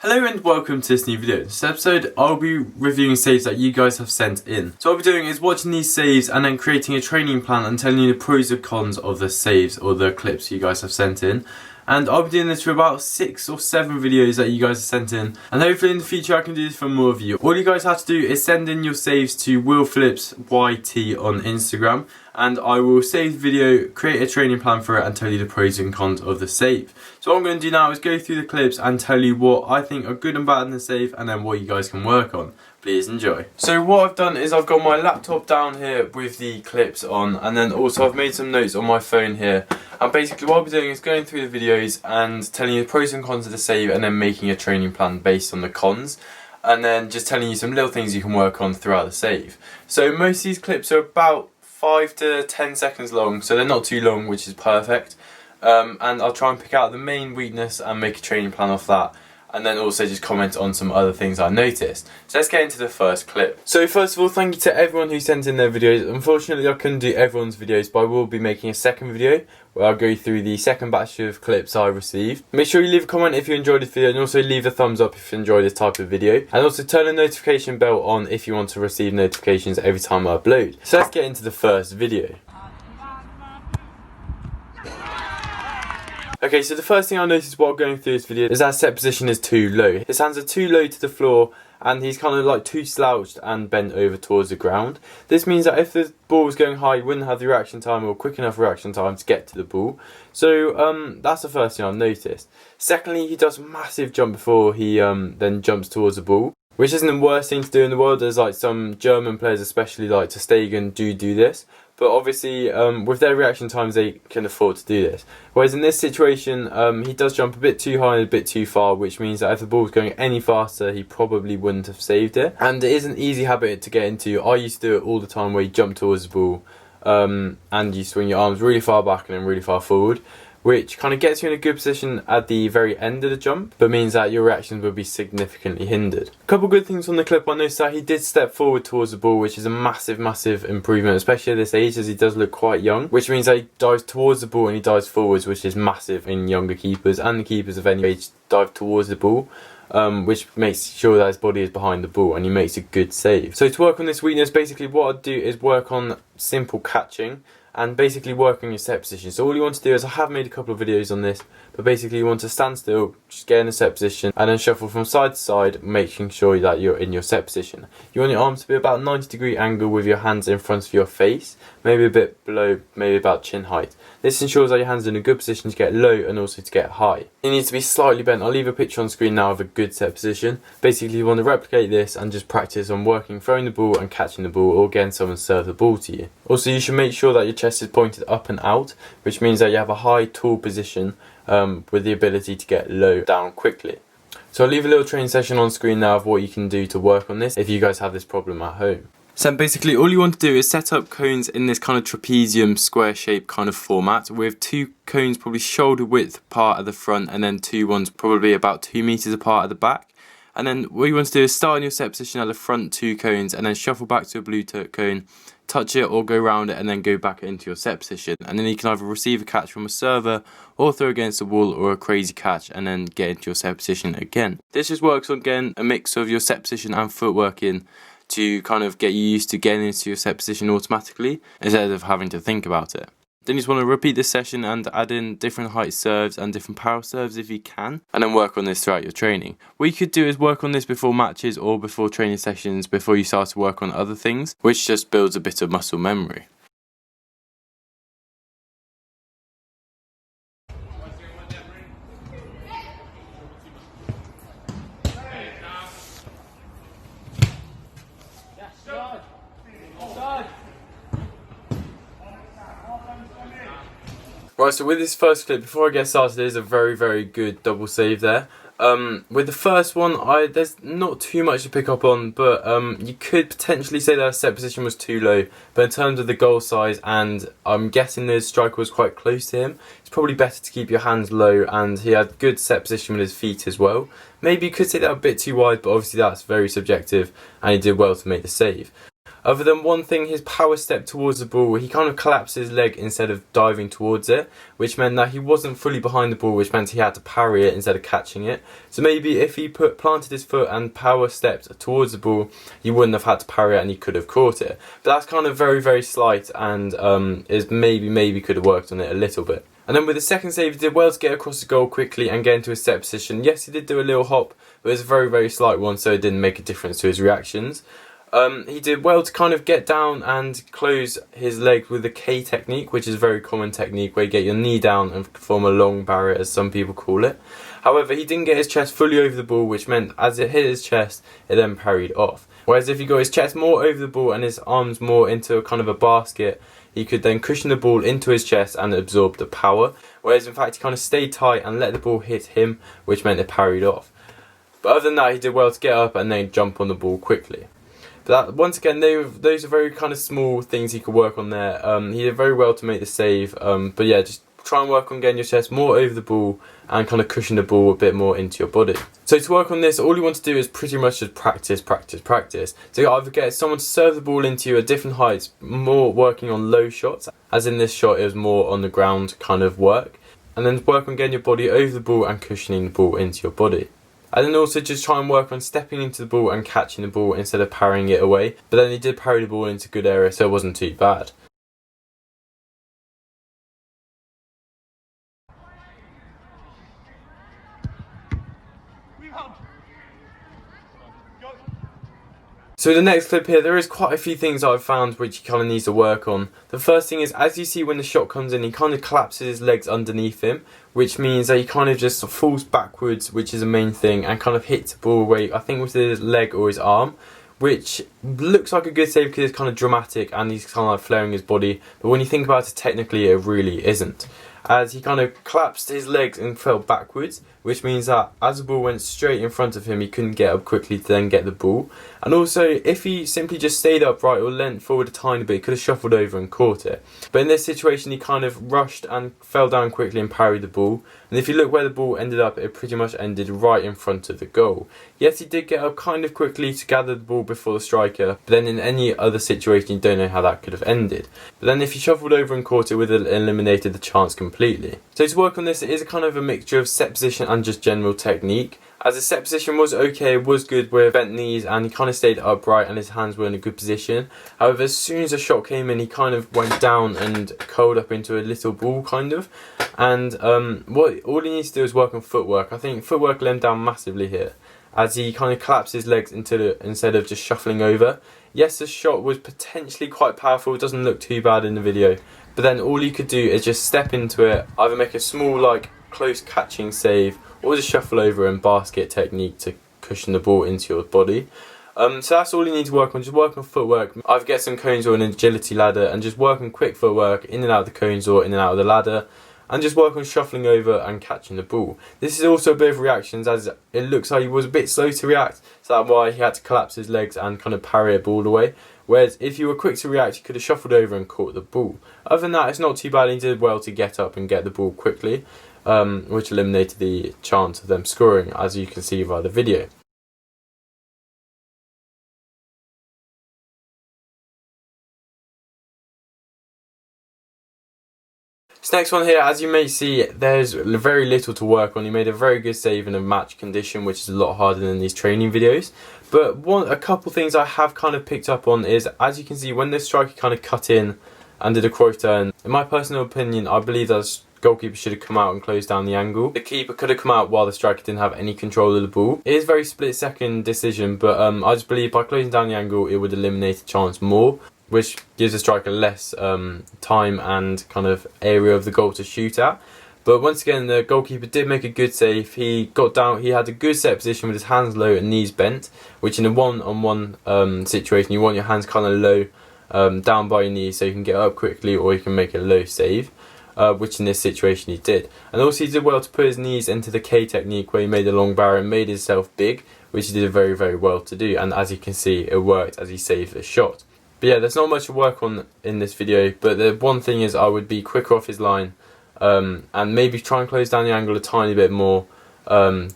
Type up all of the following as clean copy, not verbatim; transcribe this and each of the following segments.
Hello and welcome to this new video. In this episode I'll be reviewing saves that you guys have sent in. So what I'll be doing is watching these saves and then creating a training plan and telling you the pros and cons of the saves or the clips you guys have sent in. And I'll be doing this for about 6 or 7 videos that you guys have sent in. And hopefully in the future I can do this for more of you. All you guys have to do is send in your saves to WillFlipsYT on Instagram. And I will save the video, create a training plan for it and tell you the pros and cons of the save. So what I'm going to do now is go through the clips and tell you what I think are good and bad in the save and then what you guys can work on. Please enjoy. So what I've done is I've got my laptop down here with the clips on, and then also I've made some notes on my phone here. And basically what I'll be doing is going through the videos and telling you the pros and cons of the save and then making a training plan based on the cons. And then just telling you some little things you can work on throughout the save. So most of these clips are about 5 to 10 seconds long, so they're not too long, which is perfect. And I'll try and pick out the main weakness and make a training plan off that. And then also just comment on some other things I noticed. So let's get into the first clip. So first of all, thank you to everyone who sent in their videos. Unfortunately I couldn't do everyone's videos, but I will be making a second video where I'll go through the second batch of clips I received. Make sure you leave a comment if you enjoyed this video, and also leave a thumbs up if you enjoy this type of video. And also turn the notification bell on if you want to receive notifications every time I upload. So let's get into the first video. Okay, so the first thing I noticed while going through this video is that set position is too low. His hands are too low to the floor and he's kind of like too slouched and bent over towards the ground. This means that if the ball was going high, he wouldn't have the reaction time or quick enough reaction time to get to the ball. So that's the first thing I've noticed. Secondly, he does a massive jump before he then jumps towards the ball, which isn't the worst thing to do in the world. There's like some German players, especially like Ter Stegen, do this. But obviously, with their reaction times, they can afford to do this. Whereas in this situation, he does jump a bit too high and a bit too far, which means that if the ball was going any faster, he probably wouldn't have saved it. And it is an easy habit to get into. I used to do it all the time, where you jump towards the ball and you swing your arms really far back and then really far forward, which kind of gets you in a good position at the very end of the jump, but means that your reactions will be significantly hindered. A couple good things on the clip. I noticed that he did step forward towards the ball, which is a massive improvement, especially at this age, as he does look quite young, which means that he dives towards the ball and he dives forwards, which is massive in younger keepers, and the keepers of any age dive towards the ball. Which makes sure that his body is behind the ball and he makes a good save. So to work on this weakness, basically what I'd do is work on simple catching and basically work on your set position. So all you want to do is, I have made a couple of videos on this, but basically you want to stand still, just get in a set position and then shuffle from side to side, making sure that you're in your set position. You want your arms to be about 90-degree angle with your hands in front of your face, maybe a bit below, maybe about chin height. This ensures that your hands are in a good position to get low and also to get high. You need to be slightly bent. I'll leave a picture on screen now of a good set position. Basically you want to replicate this and just practice on working, throwing the ball and catching the ball, or getting someone to serve the ball to you. Also, you should make sure that your chest is pointed up and out, which means that you have a high, tall position with the ability to get low down quickly. So I'll leave a little training session on screen now of what you can do to work on this if you guys have this problem at home. So basically all you want to do is set up cones in this kind of trapezium square shape kind of format, with 2 cones probably shoulder width apart at the front and then 2 ones probably about 2 meters apart at the back. And then what you want to do is start in your set position at the front 2 cones and then shuffle back to a blue cone, touch it or go around it and then go back into your set position. And then you can either receive a catch from a server or throw against the wall, or a crazy catch and then get into your set position again. This just works on, again, a mix of your set position and footwork in, to kind of get you used to getting into your set position automatically instead of having to think about it. Then you just want to repeat this session and add in different height serves and different power serves if you can, and then work on this throughout your training. What you could do is work on this before matches or before training sessions, before you start to work on other things, which just builds a bit of muscle memory. Right, so with this first clip, before I get started, there's a very good double save there. With the first one, there's not too much to pick up on, but you could potentially say that our set position was too low. But in terms of the goal size, and I'm guessing the striker was quite close to him, it's probably better to keep your hands low, and he had good set position with his feet as well. Maybe you could say that a bit too wide, but obviously that's very subjective, and he did well to make the save. Other than one thing, his power step towards the ball, he kind of collapsed his leg instead of diving towards it, which meant that he wasn't fully behind the ball, which meant he had to parry it instead of catching it. So maybe if he planted his foot and power stepped towards the ball, he wouldn't have had to parry it and he could have caught it. But that's kind of very, very slight, and is maybe could have worked on it a little bit. And then with the second save, he did well to get across the goal quickly and get into a set position. Yes, he did do a little hop, but it was a very, very slight one, so it didn't make a difference to his reactions. He did well to kind of get down and close his leg with the K technique, which is a very common technique where you get your knee down and form a long barrier, as some people call it. However, he didn't get his chest fully over the ball, which meant as it hit his chest, it then parried off. Whereas if he got his chest more over the ball and his arms more into a kind of a basket, he could then cushion the ball into his chest and absorb the power. Whereas in fact he kind of stayed tight and let the ball hit him, which meant it parried off. But other than that, he did well to get up and then jump on the ball quickly. But that, once again, those are very kind of small things he could work on there. He did very well to make the save. But yeah, just try and work on getting your chest more over the ball and kind of cushion the ball a bit more into your body. So to work on this, all you want to do is pretty much just practice. So you either get someone to serve the ball into you at different heights, more working on low shots, as in this shot it was more on the ground kind of work, and then work on getting your body over the ball and cushioning the ball into your body. And then also just try and work on stepping into the ball and catching the ball instead of parrying it away. But then he did parry the ball into good area, so it wasn't too bad. So the next clip here, there is quite a few things I've found which he kind of needs to work on. The first thing is, as you see when the shot comes in, he kind of collapses his legs underneath him, which means that he kind of just falls backwards, which is the main thing, and kind of hits the ball away, I think with his leg or his arm, which looks like a good save because it's kind of dramatic and he's kind of like flaring his body, but when you think about it technically, it really isn't. As he kind of collapsed his legs and fell backwards, which means that as the ball went straight in front of him, he couldn't get up quickly to then get the ball. And also, if he simply just stayed upright or leant forward a tiny bit, he could have shuffled over and caught it. But in this situation, he kind of rushed and fell down quickly and parried the ball. And if you look where the ball ended up, it pretty much ended right in front of the goal. Yes, he did get up kind of quickly to gather the ball before the striker, but then in any other situation, you don't know how that could have ended. But then if he shuffled over and caught it, it would have eliminated the chance completely. So to work on this, it is a kind of a mixture of set position and just general technique. As his set position was okay, was good with bent knees, and he kind of stayed upright and his hands were in a good position. However, as soon as the shot came in, he kind of went down and curled up into a little ball kind of. And all he needs to do is work on footwork. I think footwork let him down massively here, as he kind of collapsed his legs instead of just shuffling over. Yes, the shot was potentially quite powerful, it doesn't look too bad in the video, but then all you could do is just step into it, either make a small like close catching save or just shuffle over and basket technique to cushion the ball into your body. So that's all you need to work on, just work on footwork. Either get some cones or an agility ladder and just work on quick footwork in and out of the cones or in and out of the ladder, and just work on shuffling over and catching the ball. This is also a bit of reactions, as it looks like he was a bit slow to react, so that's why he had to collapse his legs and kind of parry a ball away. Whereas if you were quick to react, you could have shuffled over and caught the ball. Other than that, it's not too bad. He did well to get up and get the ball quickly, which eliminated the chance of them scoring, as you can see via the video. This next one here, as you may see, there's very little to work on. He made a very good save in a match condition, which is a lot harder than these training videos. But a couple things I have kind of picked up on is, as you can see, when the striker kind of cut in and did a cross turn, in my personal opinion, I believe that goalkeeper should have come out and closed down the angle. The keeper could have come out while the striker didn't have any control of the ball. It is a very split-second decision, but I just believe by closing down the angle, it would eliminate the chance more, which gives the striker less time and kind of area of the goal to shoot at. But once again, the goalkeeper did make a good save. He got down, he had a good set position with his hands low and knees bent, which in a one-on-one situation, you want your hands kind of low, down by your knees, so you can get up quickly or you can make a low save. Which in this situation he did. And also he did well to put his knees into the K technique, where he made a long barrier and made himself big, which he did very, very well to do. And as you can see, it worked as he saved the shot. But yeah, there's not much to work on in this video, but the one thing is I would be quicker off his line, and maybe try and close down the angle a tiny bit more,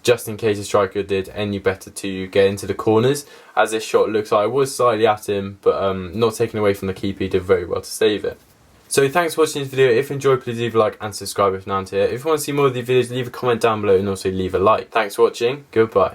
just in case the striker did any better to get into the corners, as this shot looks like it was slightly at him, but not taken away from the keeper. He did very well to save it. So thanks for watching this video. If you enjoyed, please leave a like and subscribe if you're new here. If you want to see more of these videos, leave a comment down below and also leave a like. Thanks for watching. Goodbye.